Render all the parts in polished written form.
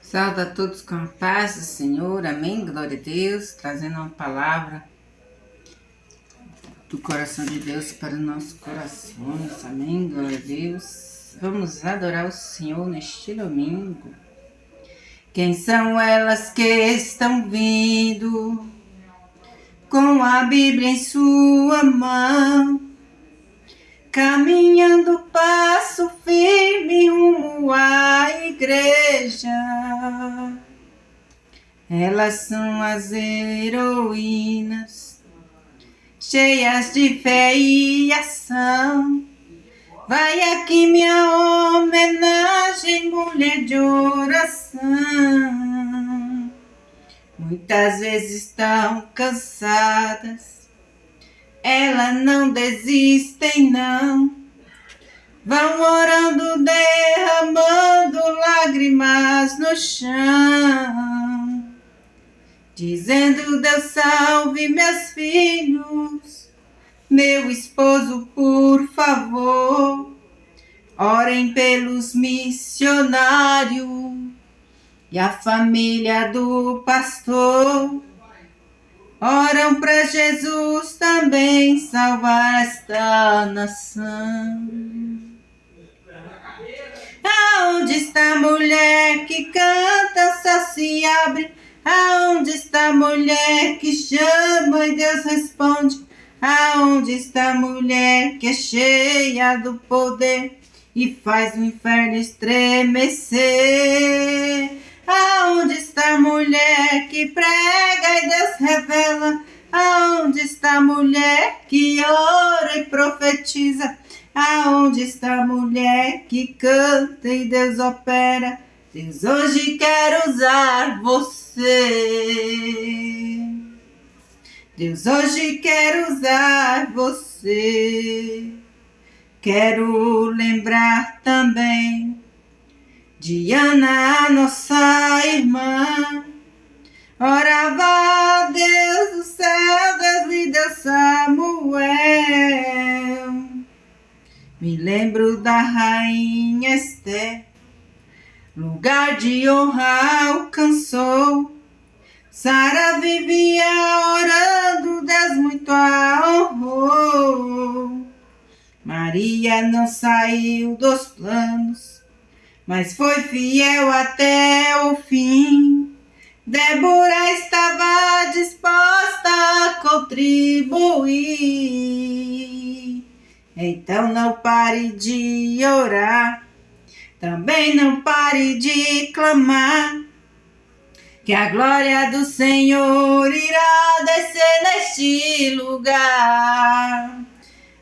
Saúde a todos com a paz do Senhor, amém, glória a Deus, trazendo uma palavra do coração de Deus para nossos corações, amém, glória a Deus. Vamos adorar o Senhor neste domingo. Quem são elas que estão vindo com a Bíblia em sua mão, caminhando passo firme rumo à igreja? Elas são as heroínas, cheias de fé e ação. Vai aqui minha homenagem, mulher de oração. Muitas vezes estão cansadas, elas não desistem não. Vão orando, derramando lágrimas no chão, dizendo: Deus salve meus filhos, meu esposo, por favor. Orem pelos missionários e a família do pastor. Oram para Jesus também salvar esta nação. Aonde está a mulher que canta, só se abre? Aonde está a mulher que chama e Deus responde? Aonde está a mulher que é cheia do poder e faz o inferno estremecer? Aonde está a mulher que prega e Deus revela? Aonde está a mulher que ora e profetiza? Aonde está a mulher que canta e Deus opera? Deus hoje quer usar você. Deus hoje quer usar você. Quero lembrar também de Ana, nossa irmã. Orava a Deus do céu, Deus lhe deu Samuel. Me lembro da rainha Esther, lugar de honra alcançou. Sara vivia orando, Deus muito a honrou. Maria não saiu dos planos, mas foi fiel até o fim. Débora estava disposta a contribuir. Então não pare de orar, também não pare de clamar, que a glória do Senhor irá descer neste lugar.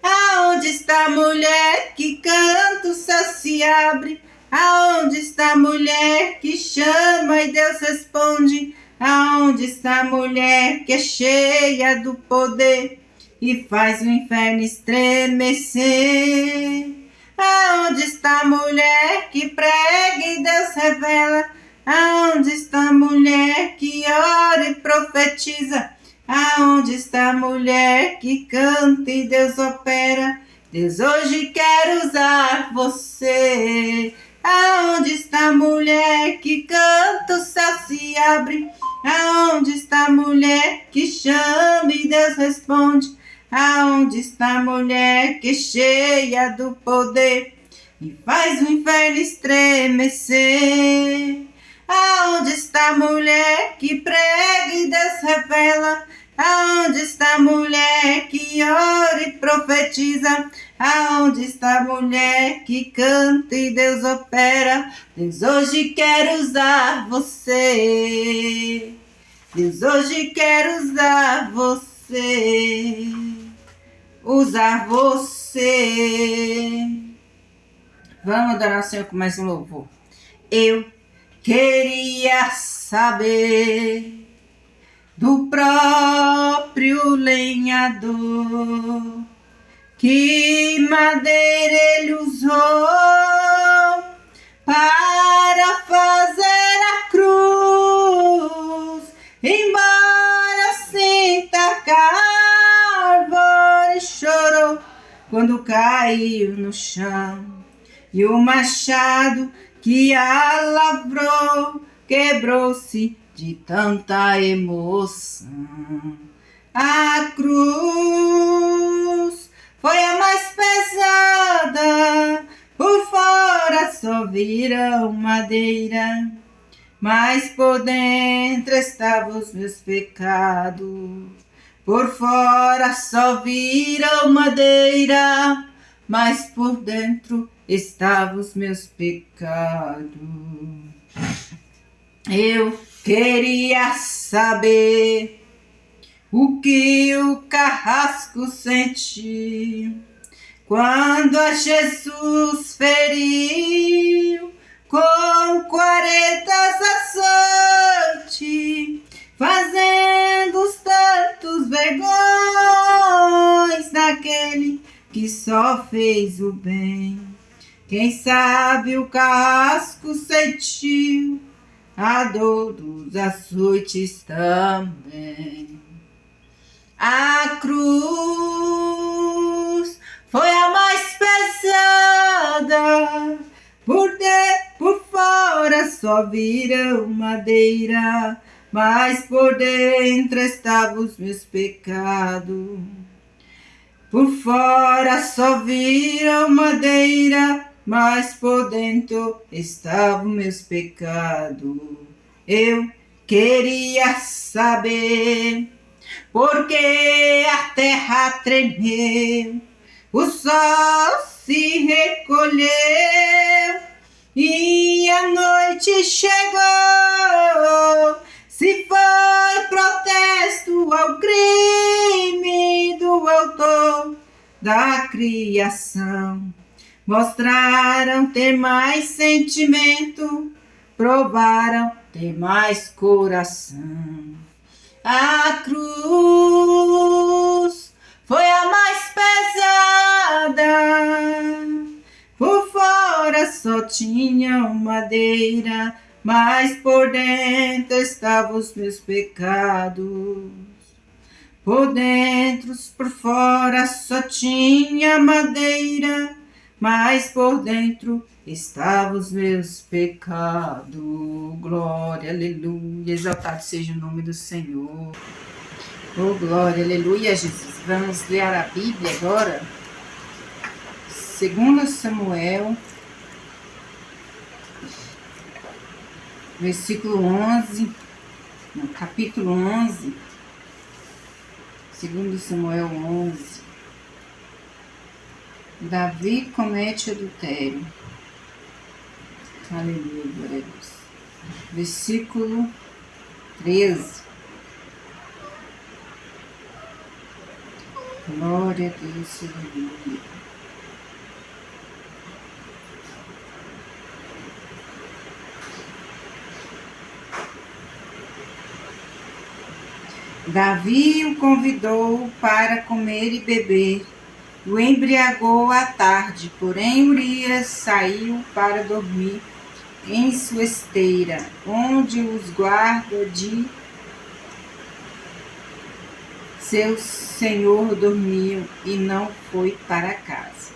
Aonde está a mulher que canta, o céu se abre? Aonde está a mulher que chama e Deus responde? Aonde está a mulher que é cheia do poder e faz o inferno estremecer? Aonde está a mulher que prega e Deus revela? Aonde está a mulher que ora e profetiza? Aonde está a mulher que canta e Deus opera? Deus hoje quer usar você. Aonde está a mulher que canta, o céu se abre? Aonde está a mulher que chama e Deus responde? Aonde está a mulher que é cheia do poder e faz o inferno estremecer? Aonde está a mulher que prega e Deus revela? Aonde está a mulher que ora e profetiza? Aonde está a mulher que canta e Deus opera? Deus hoje quer usar você. Deus hoje quer usar você. Usar você. Vamos adorar o Senhor com mais um louvor. Eu queria saber do próprio lenhador, que madeira ele usou para fazer a cruz. Embora sinta que a árvore chorou quando caiu no chão, e o machado que a lavrou quebrou-se de tanta emoção. A cruz foi a mais pesada, por fora só viram madeira, mas por dentro estavam os meus pecados. Por fora só viram madeira, mas por dentro estavam os meus pecados. Eu queria saber o que o carrasco sentiu quando a Jesus feriu com 40 açoites, fazendo os tantos vergões daquele que só fez o bem. Quem sabe o carrasco sentiu a dor dos açoites também. A cruz foi a mais pesada, por fora só viram madeira, mas por dentro estavam os meus pecados. Por fora só viram madeira, mas por dentro estavam meus pecados. Eu queria saber por que a terra tremeu, o sol se recolheu e a noite chegou. Se foi protesto ao crime do autor da criação, mostraram ter mais sentimento, provaram ter mais coração. A cruz foi a mais pesada, por fora só tinham madeira, mas por dentro estavam os meus pecados. Por dentro, por fora só tinha madeira, mas por dentro estavam os meus pecados. Glória, aleluia, exaltado seja o nome do Senhor. Oh, glória, aleluia, Jesus. Vamos ler a Bíblia agora. 2 Samuel, capítulo 11, 2 Samuel 11. Davi comete adultério. Aleluia, glória a Deus. Versículo 13. Glória a Deus, aleluia. Davi o convidou para comer e beber, o embriagou à tarde, porém Urias saiu para dormir em sua esteira, onde os guardas de seu senhor dormiam, e não foi para casa.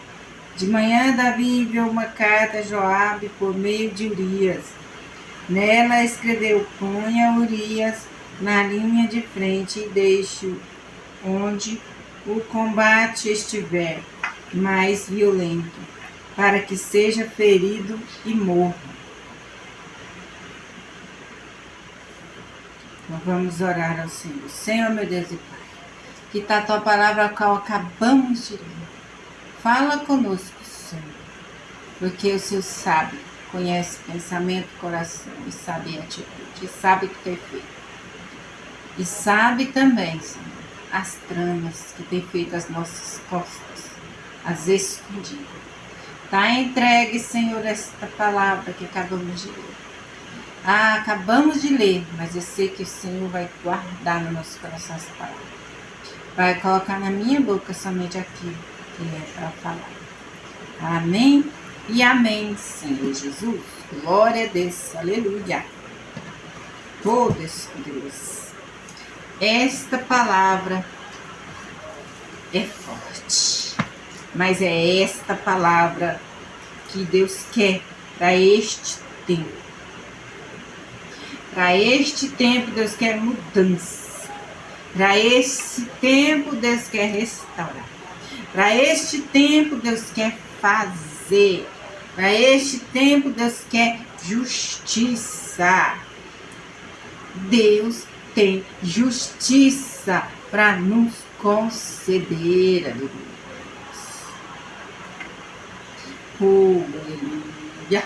De manhã Davi enviou uma carta a Joabe por meio de Urias. Nela escreveu: ponha Urias na linha de frente e deixe-o onde o combate estiver mais violento, para que seja ferido e morra. Então vamos orar ao Senhor. Senhor, meu Deus e Pai, que está a tua palavra a qual acabamos de ler. Fala conosco, Senhor, porque o Senhor sabe, conhece pensamento, coração, e sabe a atitude, e sabe o que tem feito. E sabe também, Senhor, as tramas que tem feito às nossas costas, as escondidas. Está entregue, Senhor, esta palavra que acabamos de ler. Acabamos de ler, mas eu sei que o Senhor vai guardar no nosso coração essa palavra. Vai colocar na minha boca somente aquilo que é para falar. Amém e amém, Senhor Jesus. Glória a Deus, aleluia. Oh, Deus poderoso. Esta palavra é forte, mas é esta palavra que Deus quer para este tempo. Para este tempo, Deus quer mudança. Para esse tempo, Deus quer restaurar. Para este tempo, Deus quer fazer. Para este tempo, Deus quer justiça. Deus tem justiça para nos conceder, aleluia. Oh, aleluia.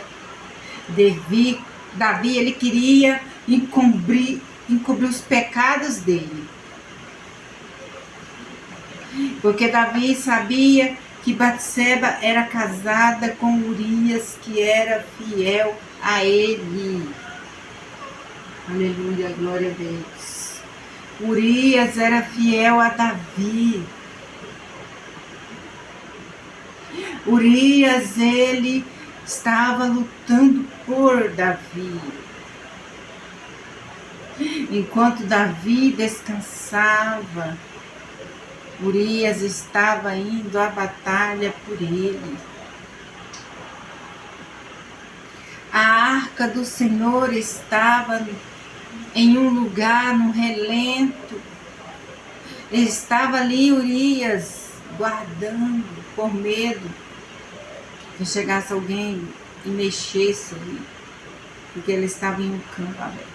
Davi, ele queria encobrir os pecados dele. Porque Davi sabia que Batseba era casada com Urias, que era fiel a ele. Aleluia, glória a Deus. Urias era fiel a Davi. Urias, ele estava lutando por Davi. Enquanto Davi descansava, Urias estava indo à batalha por ele. A arca do Senhor estava em um lugar, no relento. Estava ali Urias guardando, por medo que chegasse alguém e mexesse ali, porque ele estava em um campo aberto.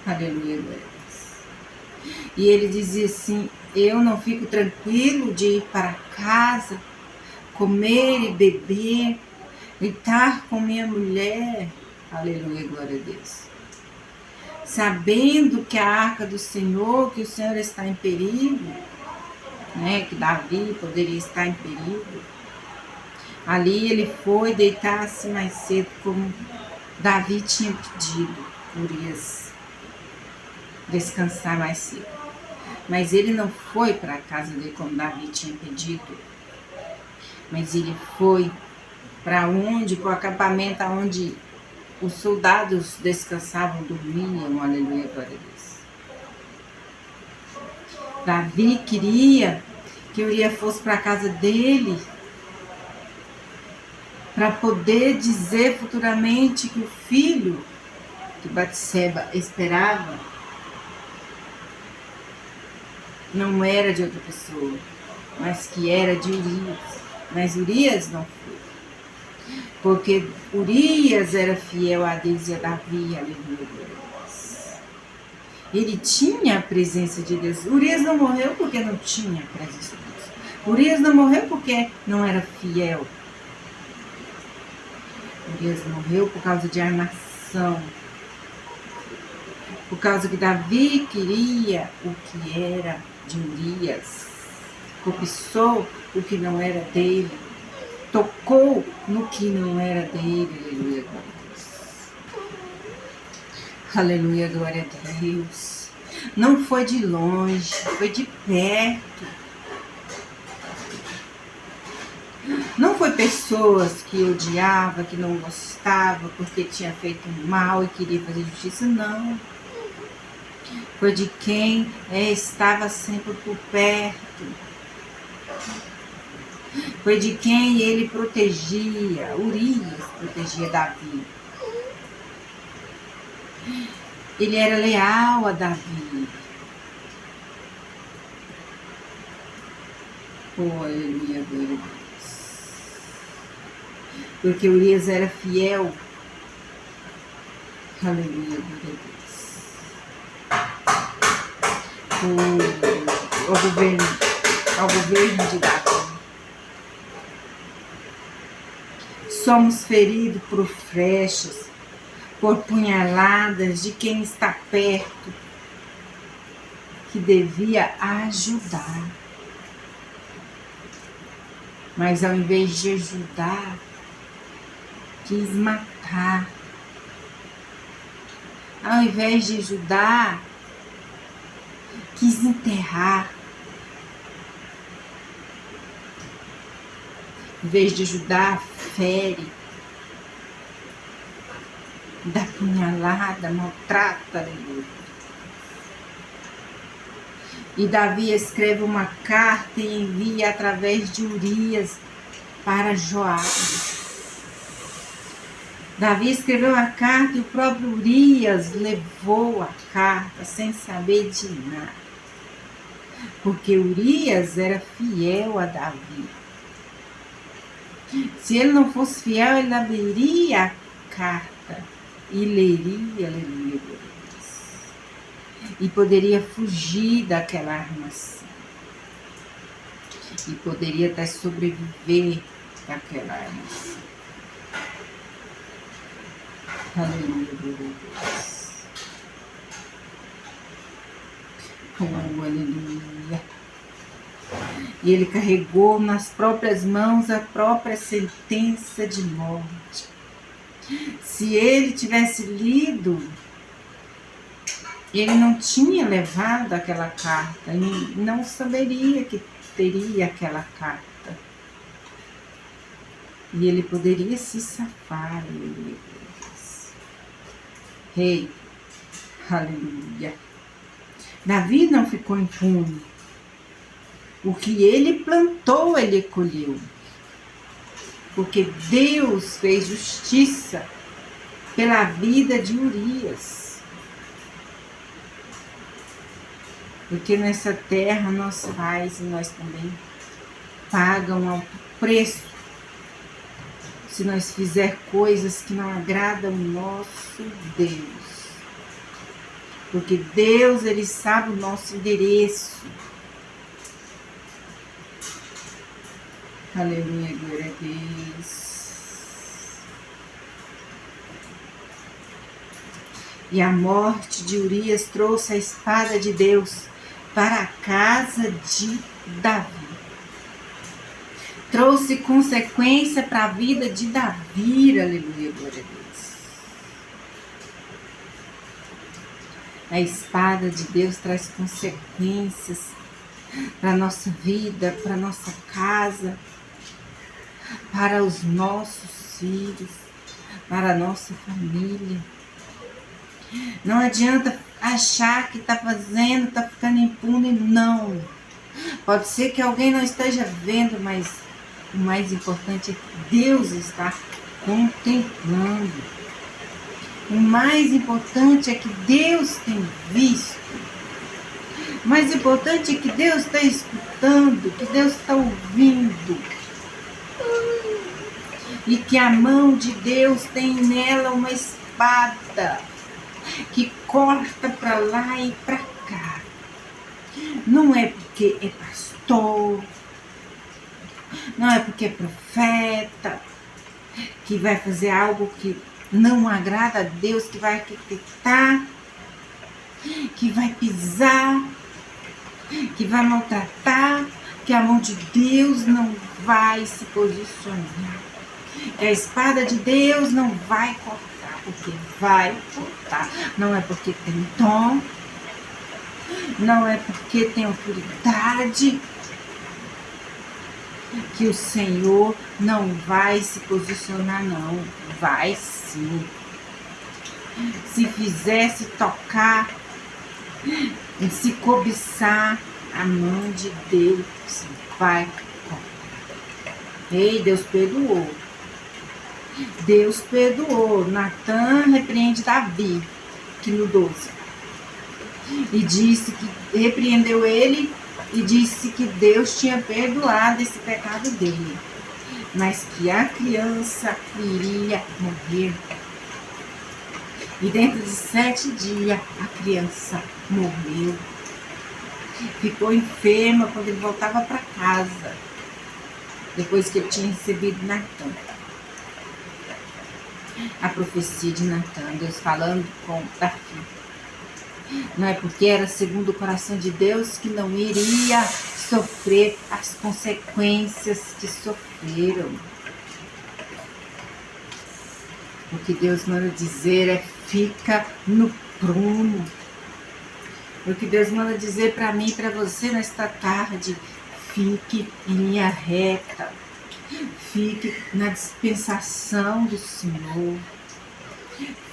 Aleluia, glória a Deus. E ele dizia assim: eu não fico tranquilo de ir para casa, comer e beber, e estar com minha mulher. Aleluia, glória a Deus. Sabendo que a arca do Senhor, que o Senhor está em perigo, né, que Davi poderia estar em perigo. Ali ele foi deitar-se mais cedo, como Davi tinha pedido, Urias descansar mais cedo. Mas ele não foi para a casa dele como Davi tinha pedido, mas ele foi para onde? Para o acampamento onde os soldados descansavam, dormiam. Aleluia, glória a Deus. Davi queria que Urias fosse para a casa dele, para poder dizer futuramente que o filho que Batseba esperava não era de outra pessoa, mas que era de Urias. Mas Urias não foi, porque Urias era fiel a Deus e a Davi. Aleluia. Ele tinha a presença de Deus. Urias não morreu porque não tinha a presença de Deus. Urias não morreu porque não era fiel. Urias morreu por causa de armação. Por causa que Davi queria o que era de Urias. Cobiçou o que não era dele. Tocou no que não era dele. Aleluia, glória a Deus. Não foi de longe, foi de perto. Não foi pessoas que odiava, que não gostava porque tinha feito mal e queria fazer justiça, não. Foi de quem estava sempre por perto. Foi de quem ele protegia. Urias protegia Davi. Ele era leal a Davi. Oh, aleluia, glória a Deus. Porque Urias era fiel. Aleluia, glória a Deus. Ao governo de Davi. Somos feridos por flechas, por punhaladas de quem está perto, que devia ajudar. Mas ao invés de ajudar, quis matar. Ao invés de ajudar, quis enterrar. Em vez de ajudar, fere. Dá punhalada, maltrata. Aleluia. E Davi escreve uma carta e envia através de Urias para Joabe. Davi escreveu a carta e o próprio Urias levou a carta sem saber de nada. Porque Urias era fiel a Davi. Se ele não fosse fiel, ele abriria a carta e leria, aleluia, e poderia fugir daquela armação. E poderia até sobreviver daquela armação. Aleluia, Deus. Oh, aleluia. E ele carregou nas próprias mãos a própria sentença de morte. Se ele tivesse lido, ele não tinha levado aquela carta, e não saberia que teria aquela carta. E ele poderia se safar, aleluia. Rei, aleluia. Davi não ficou impune. O que ele plantou, ele colheu. Porque Deus fez justiça pela vida de Urias. Porque nessa terra nós pais e nós também pagam alto preço se nós fizer coisas que não agradam o nosso Deus. Porque Deus, Ele sabe o nosso endereço. Aleluia, glória a Deus. E a morte de Urias trouxe a espada de Deus para a casa de Davi. Trouxe consequência para a vida de Davi, aleluia, glória a Deus. A espada de Deus traz consequências para a nossa vida, para a nossa casa, para os nossos filhos, para a nossa família. Não adianta achar que está fazendo, está ficando impune, não. Pode ser que alguém não esteja vendo, mas o mais importante é que Deus está contemplando. O mais importante é que Deus tem visto. O mais importante é que Deus está escutando, que Deus está ouvindo. E que a mão de Deus tem nela uma espada que corta para lá e para cá. Não é porque é pastor, não é porque é profeta, que vai fazer algo que não agrada a Deus, que vai arquitetar, que vai pisar, que vai maltratar, que a mão de Deus não vai se posicionar. Que a espada de Deus não vai cortar, porque vai cortar. Não é porque tem dom, não é porque tem autoridade, que o Senhor não vai se posicionar, não. Vai sim. Se fizer, se tocar, se cobiçar, a mão de Deus vai cortar. Ei, Deus perdoou. Deus perdoou. Natan repreende Davi, que no 12. E disse que repreendeu ele e disse que Deus tinha perdoado esse pecado dele, mas que a criança iria morrer. E dentro de 7 dias a criança morreu. Ficou enferma quando ele voltava para casa, depois que ele tinha recebido Natan. A profecia de Natan, Deus falando com Davi. Não é porque era segundo o coração de Deus que não iria sofrer as consequências que sofreram. O que Deus manda dizer é: fica no prumo. O que Deus manda dizer para mim e para você nesta tarde: fique em linha reta. Fique na dispensação do Senhor.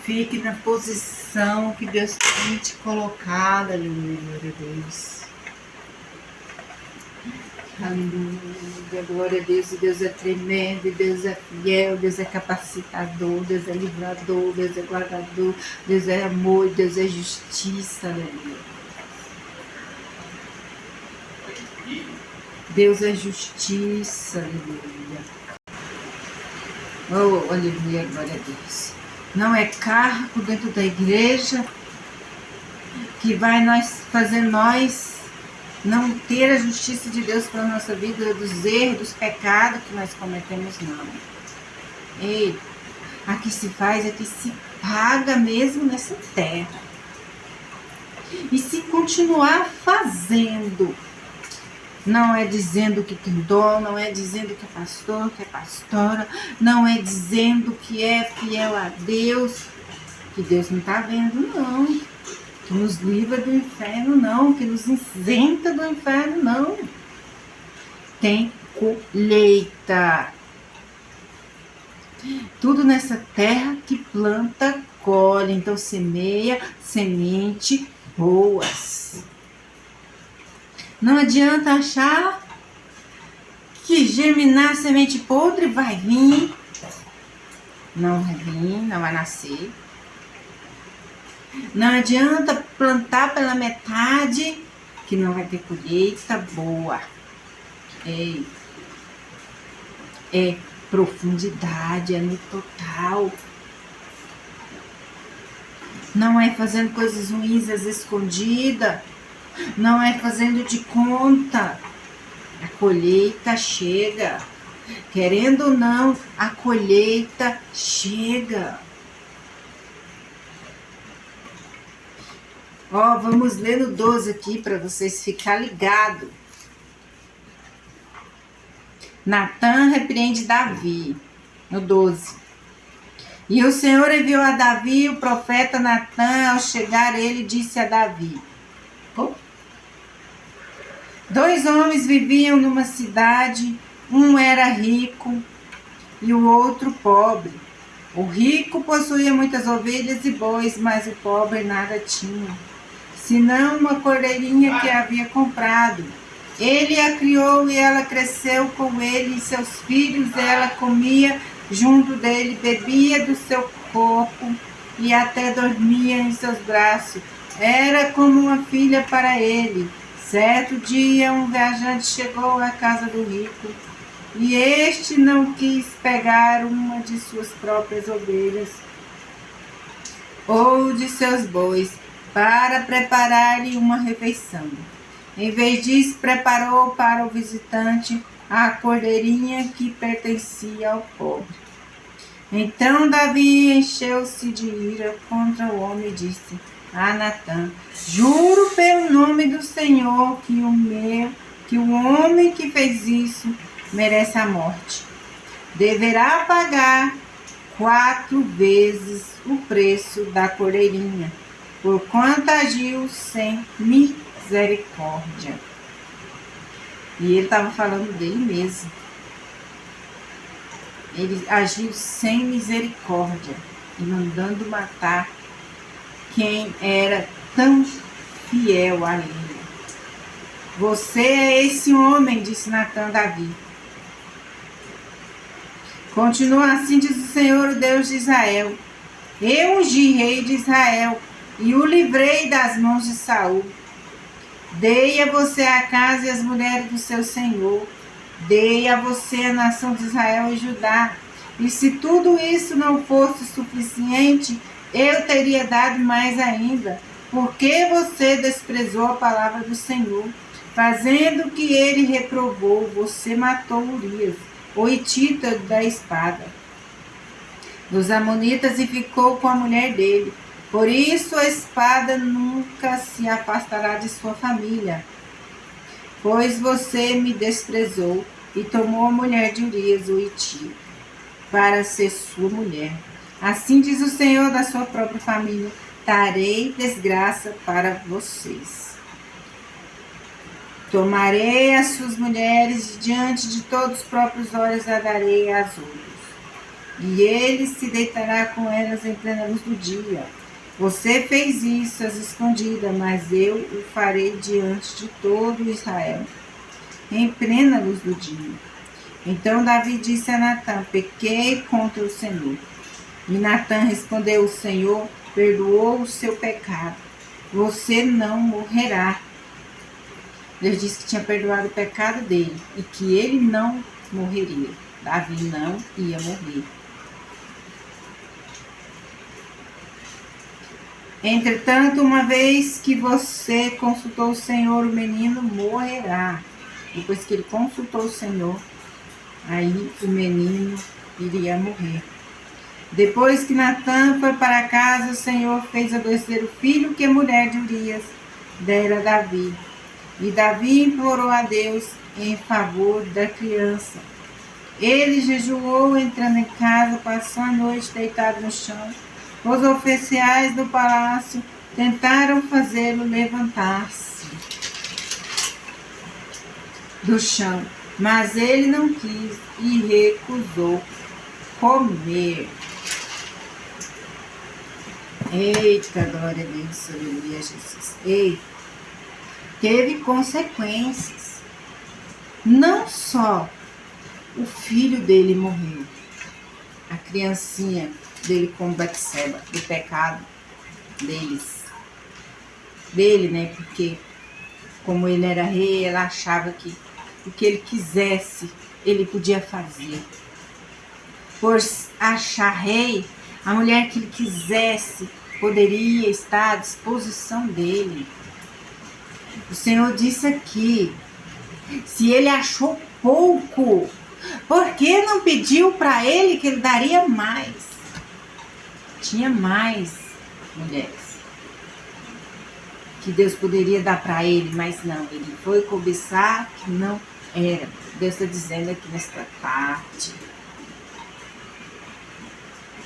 Fique na posição que Deus tem te colocado, aleluia, Deus. Aleluia, glória a Deus. E Deus é tremendo, e Deus é fiel, Deus é capacitador, Deus é livrador, Deus é guardador, Deus é amor, Deus é justiça. Aleluia. Deus é justiça. Aleluia. Oh, aleluia, glória a Deus. Não é cargo dentro da igreja que vai fazer nós não ter a justiça de Deus para a nossa vida, dos erros, dos pecados que nós cometemos, não. Ei, aqui se faz, aqui se paga mesmo nessa terra. E se continuar fazendo, não é dizendo que tem dom, não é dizendo que é pastor, que é pastora, não é dizendo que é fiel a Deus, que Deus não está vendo, não. Que nos livra do inferno, não. Que nos isenta do inferno, não. Tem colheita. Tudo nessa terra que planta, colhe. Então semeia semente boas. Não adianta achar que germinar semente podre vai vir. Não vai vir, não vai nascer. Não adianta plantar pela metade, que não vai ter colheita boa. É profundidade, é no total. Não é fazendo coisas ruins às escondidas. Não é fazendo de conta. A colheita chega. Querendo ou não, a colheita chega. Ó, vamos ler no 12 aqui para vocês ficarem ligados. Natã repreende Davi, no 12. E o Senhor enviou a Davi o profeta Natã. Ao chegar ele disse a Davi: 2 homens viviam numa cidade, um era rico e o outro pobre. O rico possuía muitas ovelhas e bois, mas o pobre nada tinha, senão uma cordeirinha que havia comprado. Ele a criou e ela cresceu com ele e seus filhos. Ela comia junto dele, bebia do seu corpo e até dormia em seus braços. Era como uma filha para ele. Certo dia, um viajante chegou à casa do rico e este não quis pegar uma de suas próprias ovelhas ou de seus bois para preparar-lhe uma refeição. Em vez disso, preparou para o visitante a cordeirinha que pertencia ao pobre. Então Davi encheu-se de ira contra o homem e disse a Natã: juro pelo nome do Senhor que o homem que fez isso merece a morte. Deverá pagar 4 vezes o preço da cordeirinha, porquanto agiu sem misericórdia. E ele estava falando dele mesmo. Ele agiu sem misericórdia e mandando matar quem era tão fiel a ele. Você é esse homem, disse Natã a Davi. Continua assim, diz o Senhor, o Deus de Israel: eu ungi rei de Israel e o livrei das mãos de Saul. Dei a você a casa e as mulheres do seu senhor. Dei a você a nação de Israel e Judá. E se tudo isso não fosse suficiente, eu teria dado mais ainda. Porque você desprezou a palavra do Senhor, fazendo o que ele reprovou, você matou Urias, o hitita, da espada dos amonitas, e ficou com a mulher dele. Por isso a espada nunca se afastará de sua família, pois você me desprezou e tomou a mulher de Urias, o hitita, para ser sua mulher. Assim diz o Senhor da sua própria família: trarei desgraça para vocês. Tomarei as suas mulheres diante de todos os próprios olhos, a darei às outras, e ele se deitará com elas em plena luz do dia. Você fez isso às escondidas, mas eu o farei diante de todo Israel. em plena luz do dia. Então Davi disse a Natã: pequei contra o Senhor. E Natã respondeu: o Senhor perdoou o seu pecado. Você não morrerá. Deus disse que tinha perdoado o pecado dele e que ele não morreria. Davi não ia morrer. Entretanto, uma vez que você consultou o Senhor, o menino morrerá. Depois que ele consultou o Senhor, aí o menino iria morrer. Depois que Natã foi para casa, o Senhor fez adoecer o filho que a mulher de Urias dera a Davi. E Davi implorou a Deus em favor da criança. Ele jejuou, entrando em casa, passou a noite deitado no chão. Os oficiais do palácio tentaram fazê-lo levantar-se do chão, mas ele não quis e recusou comer. Eita, glória a Deus, aleluia, Jesus. Ei, teve consequências. Não só o filho dele morreu, a criancinha dele com Batseba, do pecado dele, né? Porque como ele era rei, ela achava que o que ele quisesse, ele podia fazer. Por achar rei, a mulher que ele quisesse poderia estar à disposição dele. O Senhor disse aqui, se ele achou pouco, por que não pediu para ele que ele daria mais? Tinha mais mulheres que Deus poderia dar para ele, mas não, ele foi cobiçar que não era. Deus está dizendo aqui nesta parte,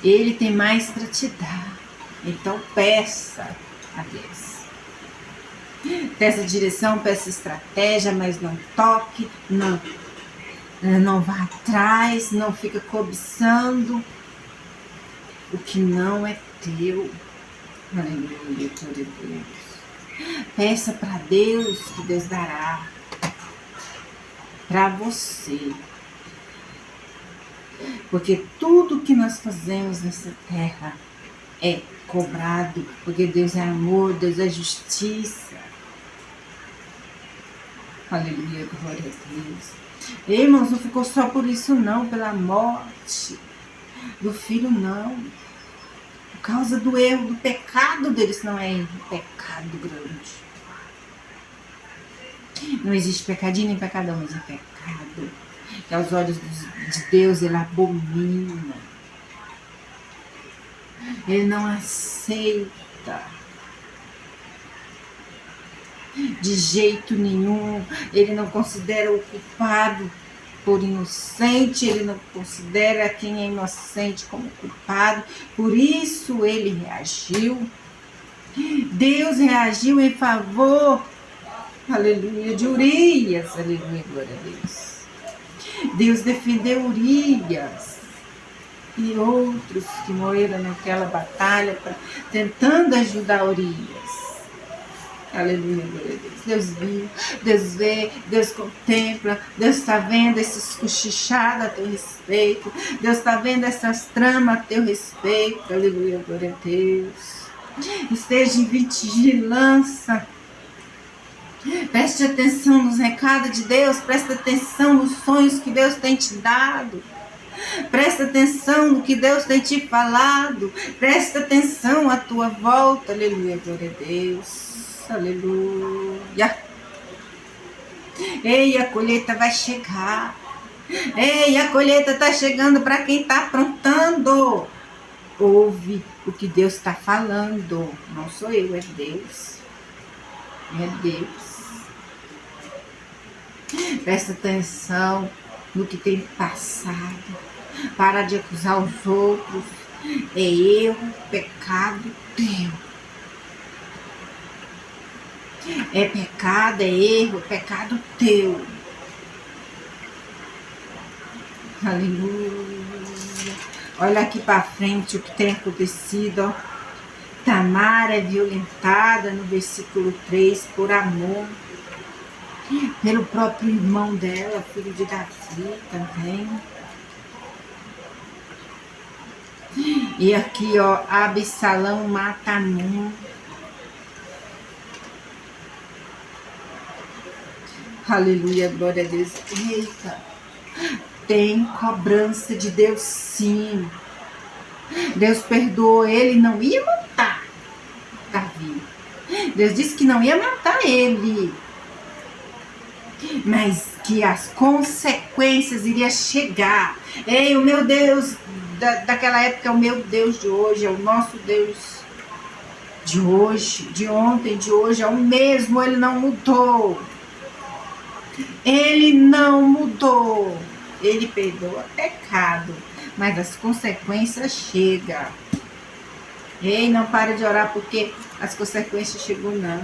ele tem mais para te dar, então peça a Deus. Peça direção, peça estratégia, mas não toque, não vá atrás, não fica cobiçando o que não é teu. Aleluia, glória a Deus. Peça para Deus que Deus dará para você. Porque tudo que nós fazemos nessa terra é cobrado, porque Deus é amor, Deus é justiça. Aleluia, glória a Deus. Irmãos, não ficou só por isso não, pela morte do filho não. Por causa do erro, do pecado deles, não é erro, pecado grande. Não existe pecadinho nem pecadão, mas é pecado. Que aos olhos de Deus ele abomina. Ele não aceita. De jeito nenhum, ele não considera o culpado por inocente, ele não considera quem é inocente como culpado, por isso ele reagiu. Deus reagiu em favor, aleluia, de Urias, aleluia, glória a Deus. Deus defendeu Urias e outros que morreram naquela batalha, tentando ajudar Urias. Aleluia, glória a Deus. Deus viu, Deus vê, Deus contempla, Deus está vendo esses cochichados a teu respeito, Deus está vendo essas tramas a teu respeito. Aleluia, glória a Deus. Esteja em vigilância. Preste atenção nos recados de Deus, preste atenção nos sonhos que Deus tem te dado. Presta atenção no que Deus tem te falado. Presta atenção à tua volta. Aleluia, glória a Deus. Aleluia. Ei, a colheita vai chegar. Ei, a colheita está chegando para quem está aprontando. Ouve o que Deus está falando. Não sou eu, é Deus. É Deus. Presta atenção no que tem passado. Para de acusar os outros. É erro, pecado teu. É pecado, é erro, é pecado teu. Aleluia. Olha aqui para frente o que tem acontecido. Ó. Tamar é violentada no versículo 3 por Amon. pelo próprio irmão dela, filho de Davi também. E aqui, ó, Absalão mata Amnon. Aleluia, glória a Deus. Eita, tem cobrança de Deus, sim. Deus perdoou ele, não ia matar Davi. Deus disse que não ia matar ele, mas que as consequências iriam chegar. Ei, o meu Deus daquela época é o meu Deus de hoje, é o nosso Deus de hoje, de ontem, de hoje, é o mesmo, ele não mudou. Ele não mudou. Ele perdoa pecado, mas as consequências chegam. Ei, não para de orar porque as consequências chegou, não.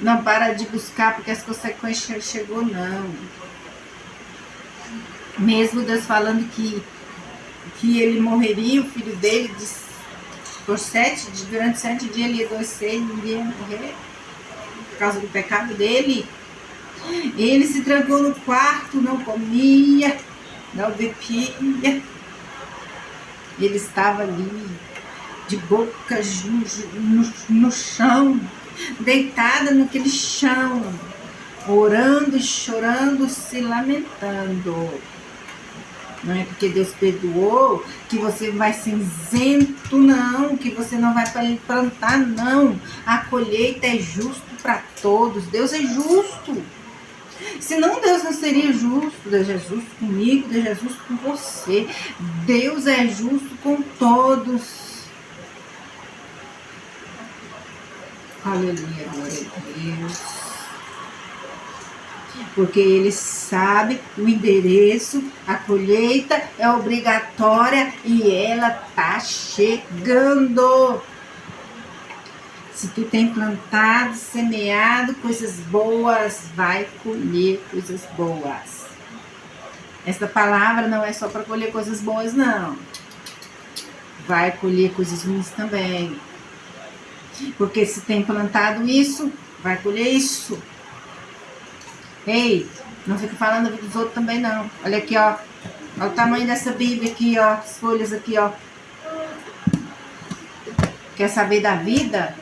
Não para de buscar porque as consequências chegou, não. Mesmo Deus falando que ele morreria, o filho dele, durante 7 dias ele ia adoecer e ninguém ia morrer por causa do pecado dele. Ele se trancou no quarto, não comia, não bebia. Ele estava ali, de boca no chão, deitada naquele chão, orando, chorando, se lamentando. Não é porque Deus perdoou que você vai ser isento, não, que você não vai plantar, não. A colheita é justo para todos. Deus é justo. Senão Deus não seria justo. Deus é justo comigo, Deus é justo com você. Deus é justo com todos. Aleluia, glória a Deus. Porque ele sabe o endereço, a colheita é obrigatória e ela tá chegando. Se tu tem plantado, semeado coisas boas, vai colher coisas boas. Esta palavra não é só para colher coisas boas, não. Vai colher coisas ruins também. Porque se tem plantado isso, vai colher isso. Ei, não fica falando da vida dos outros também, não. Olha aqui, ó. Olha o tamanho dessa Bíblia aqui, ó. As folhas aqui, ó. Quer saber da vida?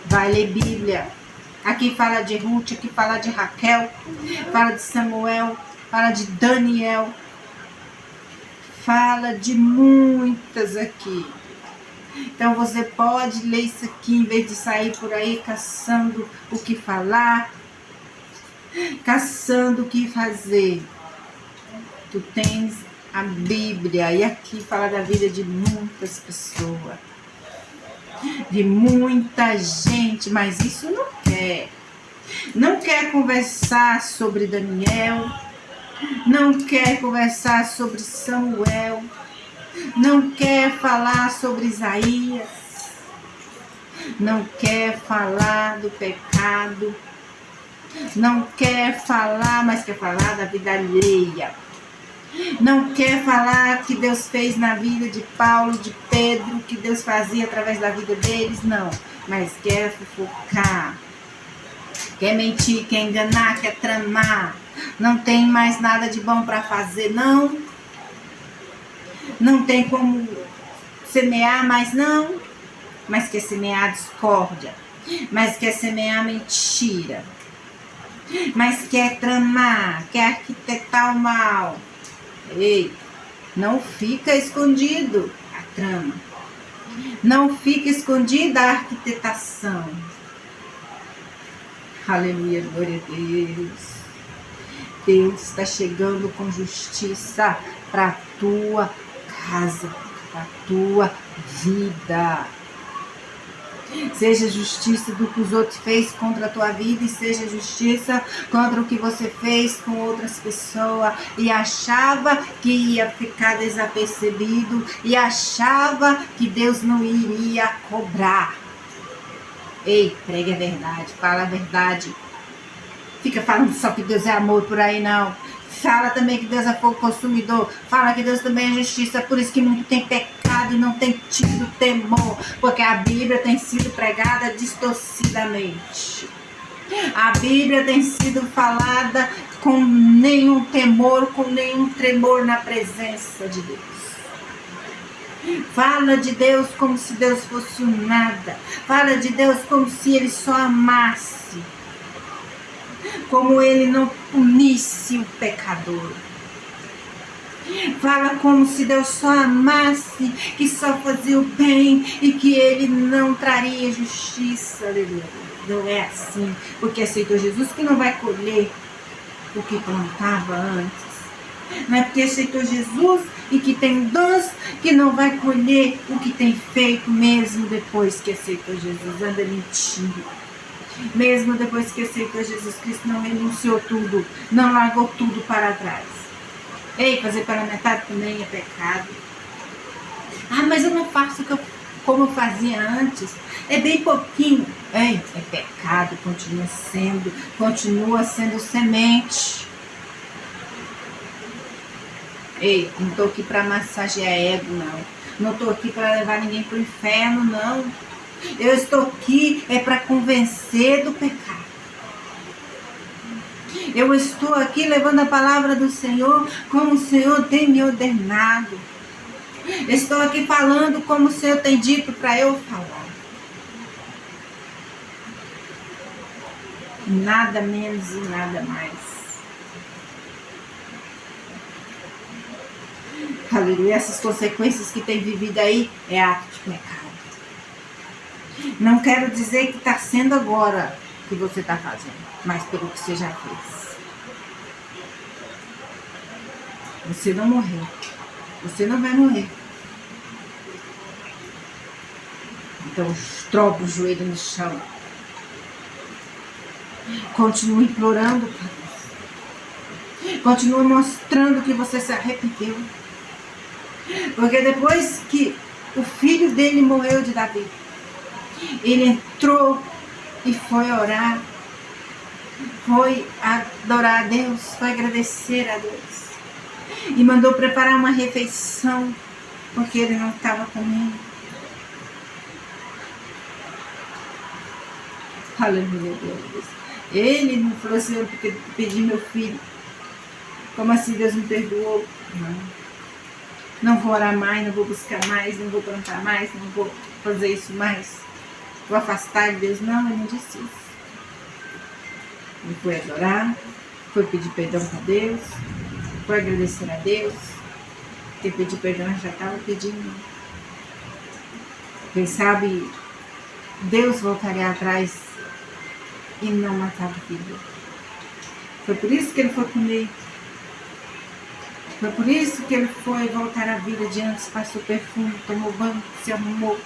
Vai ler Bíblia. Aqui fala de Ruth, aqui fala de Raquel, fala de Samuel, fala de Daniel. Fala de muitas aqui. Então você pode ler isso aqui em vez de sair por aí caçando o que falar, caçando o que fazer. Tu tens a Bíblia e aqui fala da vida de muitas pessoas, de muita gente, mas isso não quer conversar sobre Daniel, não quer conversar sobre Samuel, não quer falar sobre Isaías, não quer falar do pecado, não quer falar, mas quer falar da vida alheia. Não quer falar que Deus fez na vida de Paulo, de Pedro, que Deus fazia através da vida deles, não. Mas quer fofocar, quer mentir, quer enganar, quer tramar. Não tem mais nada de bom para fazer, não. Não tem como semear mais, não. Mas quer semear discórdia, mas quer semear mentira, mas quer tramar, quer arquitetar o mal. Ei, não fica escondido a trama. Não fica escondida a arquitetação. Aleluia, glória a Deus. Deus está chegando com justiça para a tua casa, para a tua vida. Seja justiça do que os outros fez contra a tua vida e seja justiça contra o que você fez com outras pessoas e achava que ia ficar desapercebido e achava que Deus não iria cobrar. Ei, pregue a verdade, fala a verdade. Fica falando só que Deus é amor por aí, não. Fala também que Deus é fogo consumidor. Fala que Deus também é justiça. Por isso que muito tem pecado e não tem tido temor. Porque a Bíblia tem sido pregada distorcidamente. A Bíblia tem sido falada com nenhum temor, com nenhum tremor na presença de Deus. Fala de Deus como se Deus fosse um nada. Fala de Deus como se Ele só amasse. Como Ele não punisse o pecador. Fala como se Deus só amasse, que só fazia o bem e que Ele não traria justiça. Aleluia. Não é assim, porque aceitou Jesus que não vai colher o que plantava antes. Não é porque aceitou Jesus e que tem dons que não vai colher o que tem feito mesmo depois que aceitou Jesus. Anda mentindo. Mesmo depois que aceitou Jesus Cristo, não renunciou tudo, não largou tudo para trás. Ei, fazer pela metade também é pecado. Ah, mas eu não faço como eu fazia antes. É bem pouquinho. Ei, é pecado, continua sendo semente. Ei, não estou aqui para massagear ego, não. Não estou aqui para levar ninguém para o inferno, não. Eu estou aqui para convencer do pecado. Eu estou aqui levando a palavra do Senhor como o Senhor tem me ordenado. Estou aqui falando como o Senhor tem dito para eu falar. Nada menos e nada mais. Aleluia. Essas consequências que tem vivido aí é ato de pecado. Não quero dizer que está sendo agora que você está fazendo, mas pelo que você já fez. Você não morreu. Você não vai morrer. Então, estrope o joelho no chão. Continue implorando para Deus. Continue mostrando que você se arrependeu. Porque depois que o filho dele morreu de Davi, ele entrou e foi orar. Foi adorar a Deus. Foi agradecer a Deus. E mandou preparar uma refeição, porque ele não estava comendo. Aleluia, Deus. Ele não falou assim, eu pedi meu filho. Como assim Deus me perdoou? Não. Não vou orar mais, não vou buscar mais, não vou plantar mais, não vou fazer isso mais. Vou afastar de Deus. Não, ele não disse isso. Ele foi adorar, foi pedir perdão para Deus, foi agradecer a Deus. Porque pedir perdão já estava pedindo. Quem sabe Deus voltaria atrás e não matava o filho. Foi por isso que ele foi comer. Foi por isso que ele foi voltar à vida de antes, passou perfume, tomou banho, se arrumou.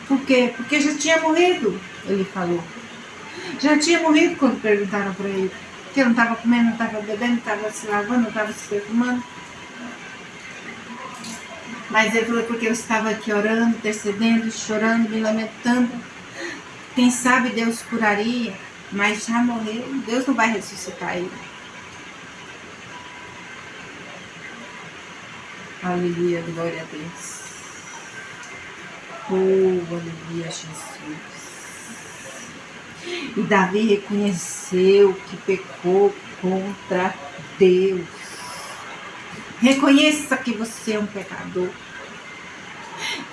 Por quê? Porque já tinha morrido, ele falou. Já tinha morrido quando perguntaram para ele. Que ele não estava comendo, não estava bebendo, não estava se lavando, não estava se perfumando. Mas ele falou porque eu estava aqui orando, intercedendo, chorando, me lamentando. Quem sabe Deus curaria, mas já morreu. Deus não vai ressuscitar ele. Aleluia, glória a Deus. Oh, aleluia, Jesus. E Davi reconheceu que pecou contra Deus. Reconheça que você é um pecador.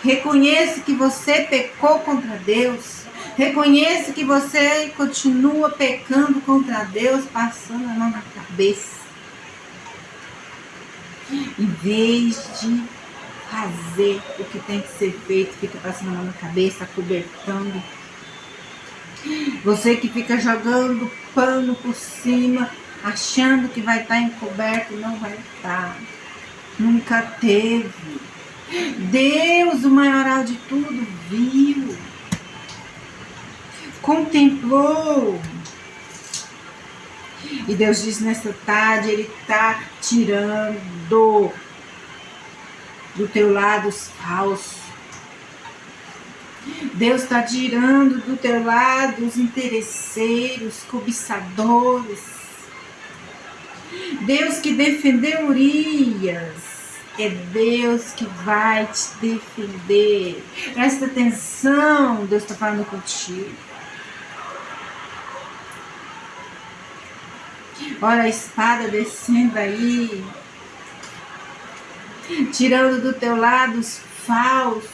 Reconheça que você pecou contra Deus. Reconheça que você continua pecando contra Deus, passando a mão na cabeça. Em vez de fazer o que tem que ser feito, fica passando a mão na cabeça, cobertando. Você que fica jogando pano por cima, achando que vai estar encoberto, não vai estar. Nunca teve. Deus, o maioral de tudo, viu. Contemplou. E Deus diz nessa tarde, Ele está tirando do teu lado os falsos. Deus está tirando do teu lado os interesseiros, cobiçadores. Deus que defendeu Urias, é Deus que vai te defender. Presta atenção, Deus está falando contigo. Olha a espada descendo aí, tirando do teu lado os falsos,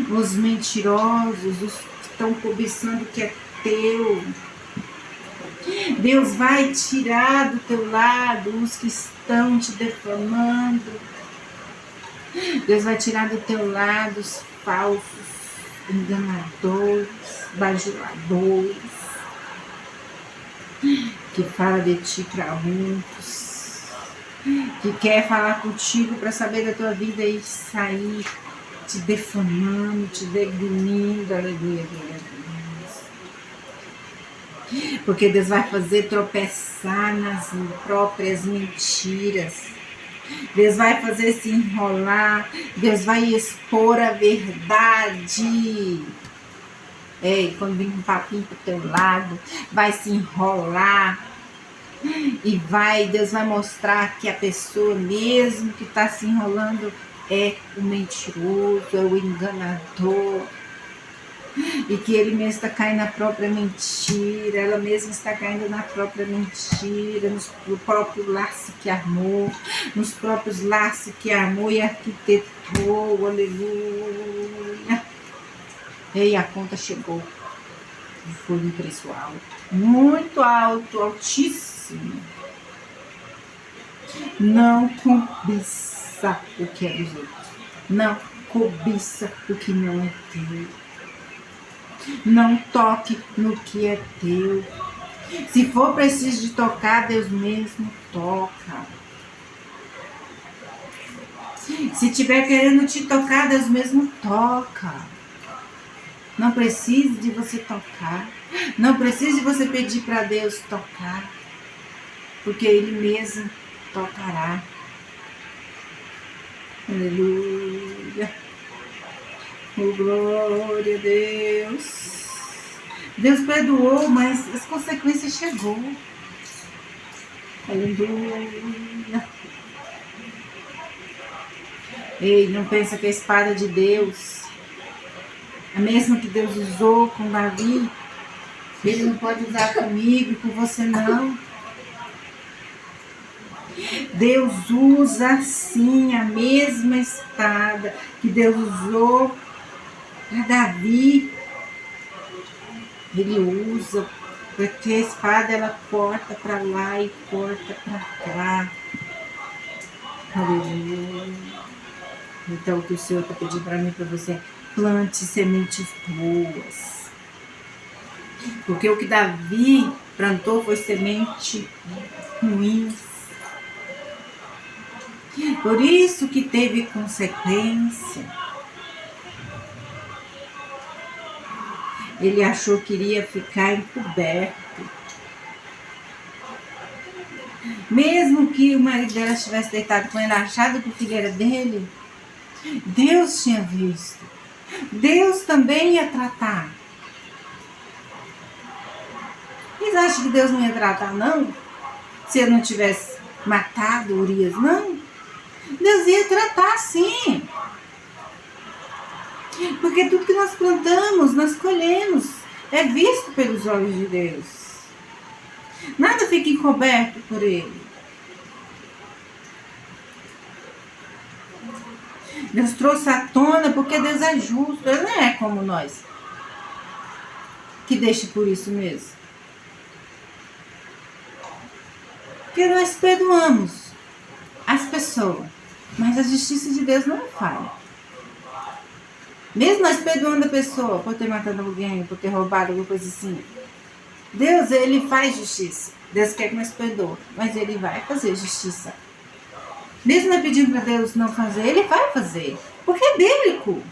os mentirosos, os que estão cobiçando o que é teu. Deus vai tirar do teu lado os que estão te defamando. Deus vai tirar do teu lado os falsos, enganadores, bajuladores, que fala de ti para muitos, que quer falar contigo para saber da tua vida e sair te defamando, te degrunindo, aleluia, glória a Deus. Porque Deus vai fazer tropeçar nas próprias mentiras. Deus vai fazer se enrolar. Deus vai expor a verdade. Quando vem um papinho pro teu lado, vai se enrolar. E Deus vai mostrar que a pessoa mesmo que está se enrolando é o mentiroso, é o enganador. E que ele mesmo está caindo na própria mentira, ela mesma está caindo na própria mentira, no próprio laço que armou, nos próprios laços que armou e arquitetou, aleluia. E a conta chegou, foi um preço alto, muito alto, altíssimo. Não cobiça o que é dos outros, não cobiça o que não é teu. Não toque no que é teu. Se for preciso de tocar, Deus mesmo toca. Se tiver querendo te tocar, Deus mesmo toca. Não precisa de você tocar. Não precisa de você pedir para Deus tocar. Porque Ele mesmo tocará. Aleluia. Oh, glória a Deus. Deus perdoou, mas as consequências chegou. Aleluia. Ei, não pensa que a espada de Deus, a mesma que Deus usou com Davi, Ele não pode usar comigo e com você não. Deus usa sim a mesma espada que Deus usou para Davi. Ele usa, porque a espada ela corta para lá e corta para cá. Aleluia. Então o que o Senhor está pedindo para mim, para você, plante sementes boas. Porque o que Davi plantou foi semente ruim. Por isso que teve consequência. Ele achou que iria ficar encoberto. Mesmo que o marido dela estivesse deitado com ele, achado que o filho era dele, Deus tinha visto. Deus também ia tratar. Vocês acham que Deus não ia tratar, não? Se ele não tivesse matado Urias, não? Deus ia tratar, sim. Porque tudo que nós plantamos, nós colhemos. É visto pelos olhos de Deus. Nada fica encoberto por Ele. Deus trouxe à tona porque Deus é justo. Ele não é como nós, que deixa por isso mesmo. Porque nós perdoamos as pessoas, mas a justiça de Deus não falha. Mesmo nós perdoando a pessoa por ter matado alguém, por ter roubado, alguma coisa assim, Deus, Ele faz justiça. Deus quer que nós perdoemos, mas Ele vai fazer justiça. Mesmo nós pedindo para Deus não fazer, Ele vai fazer. Porque é bíblico.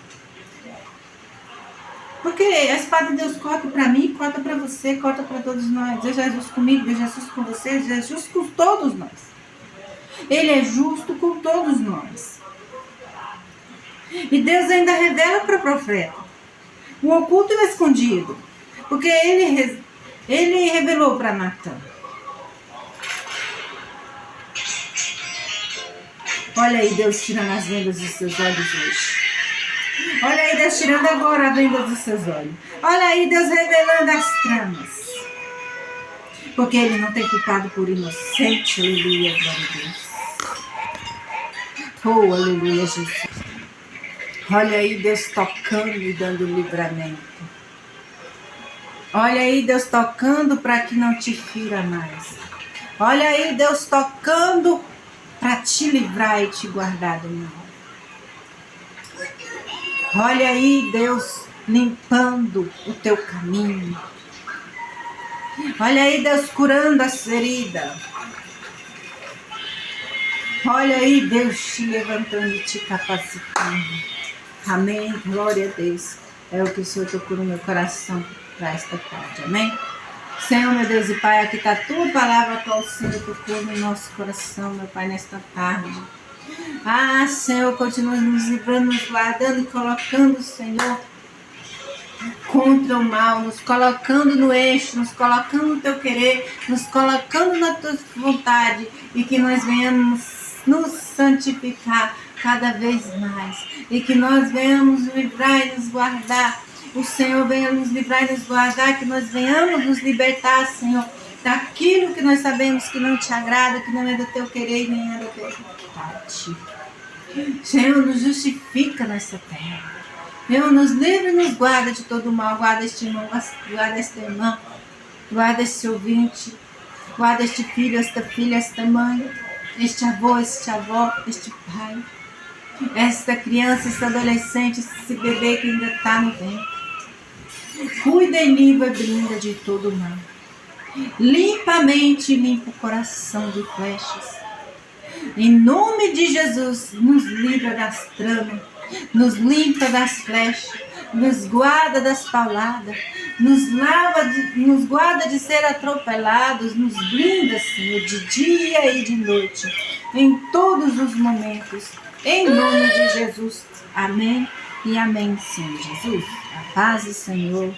Porque a espada de Deus corta para mim, corta para você, corta para todos nós. Deus é justo comigo, Deus é justo com você, Deus é justo com todos nós. Ele é justo com todos nós. E Deus ainda revela para o profeta o oculto e o escondido. Porque ele revelou para Natan. Olha aí Deus tirando as vendas dos seus olhos hoje. Olha aí Deus tirando agora a venda dos seus olhos. Olha aí Deus revelando as tramas. porque Ele não tem culpado por inocente. Aleluia, glória a Deus. Oh, aleluia, Jesus. Olha aí Deus tocando e dando livramento. Olha aí Deus tocando para que não te fira mais. Olha aí Deus tocando para te livrar e te guardar do mal. Olha aí Deus limpando o teu caminho. Olha aí Deus curando as feridas. Olha aí Deus te levantando e te capacitando. Amém, glória a Deus. É o que o Senhor tocou no meu coração para esta tarde, amém? Senhor, meu Deus e Pai, aqui está a tua palavra, qual o Senhor tocou no nosso coração, meu Pai, nesta tarde. Ah, Senhor, continua nos livrando, nos guardando e colocando, Senhor, contra o mal, nos colocando no eixo, nos colocando no teu querer, nos colocando na tua vontade e que nós venhamos nos santificar cada vez mais e que nós venhamos nos livrar e nos guardar. O Senhor venha nos livrar e nos guardar, que nós venhamos nos libertar, Senhor, daquilo que nós sabemos que não te agrada, que não é do teu querer e nem é da tua vontade. Senhor, nos justifica nessa terra. Senhor, nos livre e nos guarda de todo mal. Guarda este irmão, guarda esta irmã, guarda este ouvinte, guarda este filho, esta filha, esta mãe, este avô, este avó, este pai, esta criança, este adolescente, esse bebê que ainda está no ventre. Cuida e livra e brinda de todo mal. Limpa a mente e limpa o coração de flechas. Em nome de Jesus, nos livra das tramas, nos limpa das flechas, nos guarda das pauladas, nos guarda de ser atropelados, nos blinda, Senhor, de dia e de noite, em todos os momentos, em nome de Jesus. Amém e amém, Senhor Jesus. A paz do Senhor